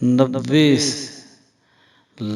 90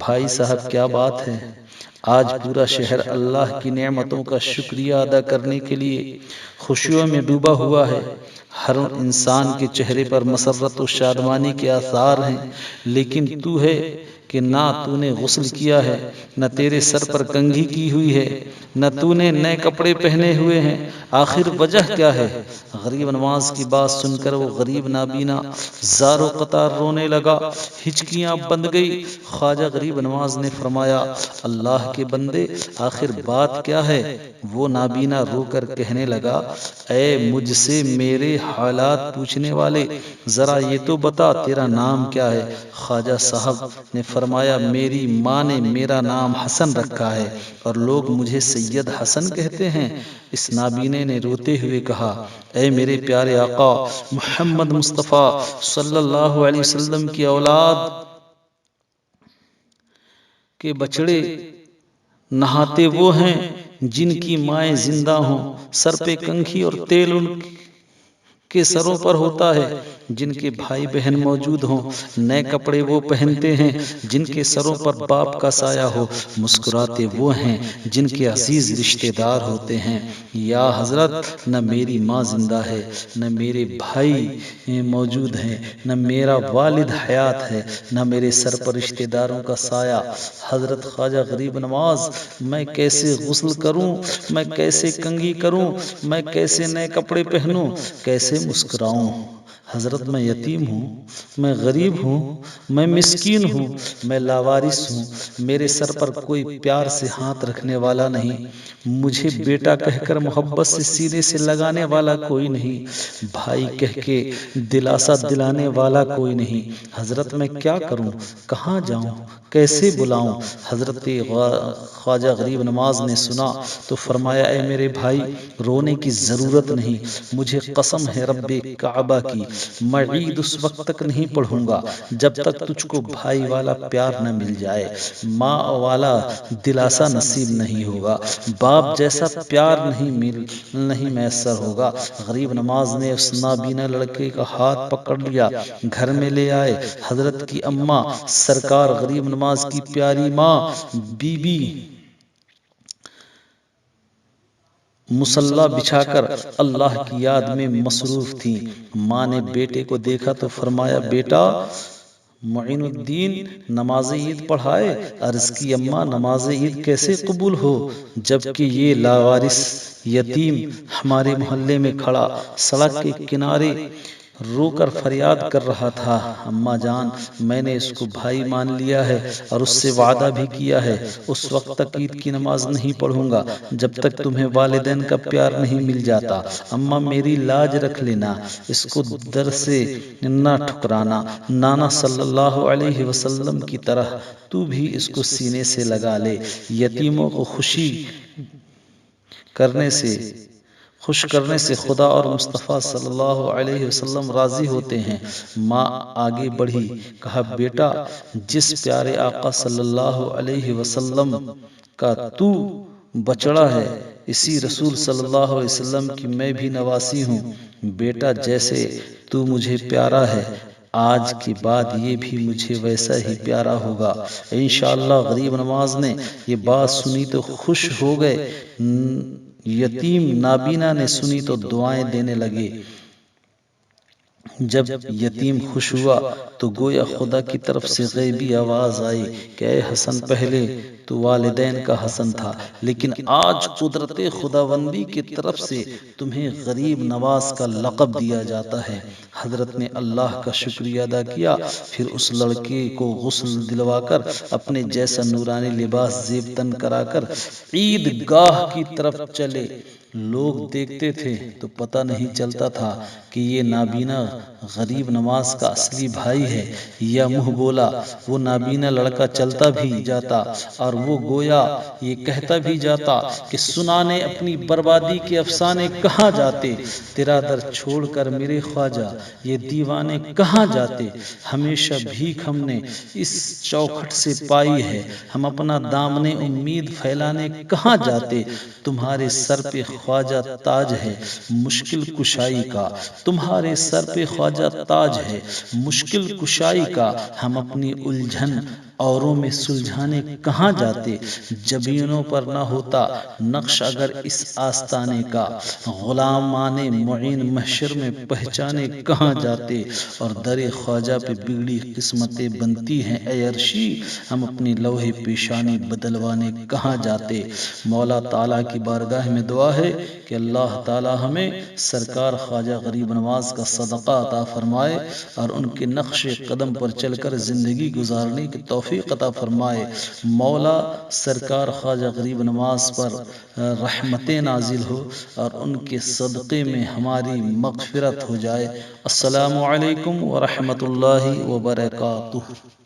بھائی صاحب کیا بات ہے، آج پورا شہر اللہ کی نعمتوں کا شکریہ ادا کرنے کے لیے خوشیوں میں ڈوبا ہوا ہے۔ ہر انسان کے چہرے پر مسرت و شادمانی کے آثار ہیں، لیکن تو ہے کہ نہ تو نے غسل کیا ہے، نہ تیرے سر پر کنگھی کی ہوئی ہے، نہ تو نے نئے کپڑے پہنے ہوئے ہیں۔ آخر وجہ کیا ہے؟ غریب نواز کی بات سن کر وہ غریب نابینا زار و قطار رونے لگا، ہچکیاں بند گئی۔ خواجہ غریب نواز نے فرمایا، اللہ کے بندے آخر بات کیا ہے؟ وہ نابینا رو کر کہنے لگا، اے مجھ سے میرے حالات پوچھنے والے، ذرا یہ تو بتا تیرا نام کیا ہے؟ خواجہ صاحب نے فرمایا، میری ماں نے میرا نام حسن رکھا ہے اور لوگ مجھے سید حسن کہتے ہیں۔ اس نابینے نے روتے ہوئے کہا، اے میرے پیارے آقا محمد مصطفیٰ صلی اللہ علیہ وسلم کی اولاد کے بچڑے، نہاتے وہ ہیں جن کی مائیں زندہ ہوں، سر پہ کنگھی اور تیل ان کے سروں پر ہوتا ہے جن کے بھائی بہن موجود ہوں، نئے کپڑے وہ پہنتے ہیں جن کے سروں پر باپ کا سایہ ہو، مسکراتے وہ ہیں جن کے عزیز رشتہ دار ہوتے ہیں۔ یا حضرت، نہ میری ماں زندہ ہے، نہ میرے بھائی موجود ہیں، نہ میرا والد حیات ہے، نہ میرے سر پر رشتہ داروں کا سایہ۔ حضرت خواجہ غریب نواز، میں کیسے غسل کروں، میں کیسے کنگھی کروں، میں کیسے نئے کپڑے پہنوں، کیسے مسکراؤں؟ حضرت، میں یتیم ہوں، میں غریب ہوں، میں مسکین ہوں، میں لاوارث ہوں، میرے سر پر کوئی پیار سے ہاتھ رکھنے والا نہیں، مجھے بیٹا کہہ کر محبت سے سینے سے لگانے والا کوئی نہیں، بھائی کہہ کے دلاسا دلانے والا کوئی نہیں۔ حضرت، میں کیا کروں، کہاں جاؤں، کیسے بلاؤں؟ حضرت خواجہ غریب نواز نے سنا تو فرمایا، اے میرے بھائی، رونے کی ضرورت نہیں، مجھے قسم ہے رب کعبہ کی، میں عید اس وقت تک نہیں پڑھوں گا جب تک تجھ کو بھائی والا پیار نہ مل جائے، ماں والا دلاسا نصیب نہیں ہوگا، باپ جیسا پیار نہیں میسر ہوگا۔ غریب نواز نے اس نابینا لڑکے کا ہاتھ پکڑ لیا، گھر میں لے آئے۔ حضرت کی اماں سرکار غریب نواز کی پیاری ماں بی بی مصلی بچھا کر اللہ کی یاد میں مصروف تھی۔ ماں نے بیٹے کو دیکھا تو فرمایا، بیٹا معین الدین نماز عید پڑھائے؟ عرض کی، اماں نماز عید کیسے قبول ہو جبکہ یہ لاوارث یتیم ہمارے محلے میں کھڑا سڑک کے کنارے رو کر فریاد کر رہا تھا۔ اماں جان، میں نے اس کو بھائی مان لیا ہے اور اس سے وعدہ بھی کیا ہے، اس وقت تک عید کی نماز نہیں پڑھوں گا جب تک تمہیں والدین کا پیار نہیں مل جاتا۔ اماں میری لاج رکھ لینا، اس کو در سے نہ ٹھکرانا، نانا صلی اللہ علیہ وسلم کی طرح تو بھی اس کو سینے سے لگا لے۔ یتیموں کو خوش کرنے سے خدا اور مصطفیٰ صلی اللہ علیہ وسلم راضی ہوتے ہیں۔ ماں آگے بڑھی، کہا، بیٹا جس پیارے آقا صلی اللہ علیہ وسلم کا تو بچڑا ہے، اسی رسول صلی اللہ علیہ وسلم کی میں بھی نواسی ہوں۔ بیٹا جیسے تو مجھے پیارا ہے، آج کے بعد یہ بھی مجھے ویسا ہی پیارا ہوگا انشاءاللہ۔ غریب نواز نے یہ بات سنی تو خوش ہو گئے۔ یتیم نابینا نے سنی تو دعائیں دینے لگے۔ جب یتیم خوش ہوا تو گویا خدا کی طرف سے غیبی آواز آئی کہ اے حسن، پہلے تو والدین کا حسن تھا، لیکن آج قدرت خداوندی کی طرف سے تمہیں غریب نواز کا لقب دیا جاتا ہے۔ حضرت نے اللہ کا شکریہ ادا کیا، پھر اس لڑکے کو غسل دلوا کر اپنے جیسا نورانی لباس زیب تن کرا کر عید گاہ کی طرف چلے۔ لوگ دیکھتے تھے تو پتہ نہیں چلتا تھا کہ یہ نابینا غریب نواز کا اصلی بھائی ہے یا منہ بولا۔ وہ نابینا لڑکا چلتا بھی جاتا اور وہ گویا یہ کہتا بھی جاتا کہ سنانے اپنی بربادی کے افسانے کہاں جاتے، تیرا در چھوڑ کر میرے خواجہ یہ دیوانے کہاں جاتے، ہمیشہ بھیک ہم نے اس چوکھٹ سے پائی ہے، ہم اپنا دامن امید پھیلانے کہاں جاتے، تمہارے سر پہ خواجہ تاج ہے مشکل کشائی کا، تمہارے سر پہ خواجہ تاج ہے مشکل کشائی کا، ہم اپنی الجھن اوروں میں سلجھانے کہاں جاتے، جبینوں پر نہ ہوتا نقش اگر اس آستانے کا، غلامان معین محشر میں پہچانے کہاں جاتے، اور در خواجہ پہ بگڑی قسمتیں بنتی ہیں اے عرشی، ہم اپنی لوح پیشانی بدلوانے کہاں جاتے۔ مولا تعالیٰ کی بارگاہ میں دعا ہے کہ اللہ تعالیٰ ہمیں سرکار خواجہ غریب نواز کا صدقہ عطا فرمائے اور ان کے نقش قدم پر چل کر زندگی گزارنے کی توفیق عطا فرمائے۔ مولا سرکار خواجہ غریب نواز پر رحمتیں نازل ہو اور ان کے صدقے میں ہماری مغفرت ہو جائے۔ السلام علیکم ورحمۃ اللہ وبرکاتہ۔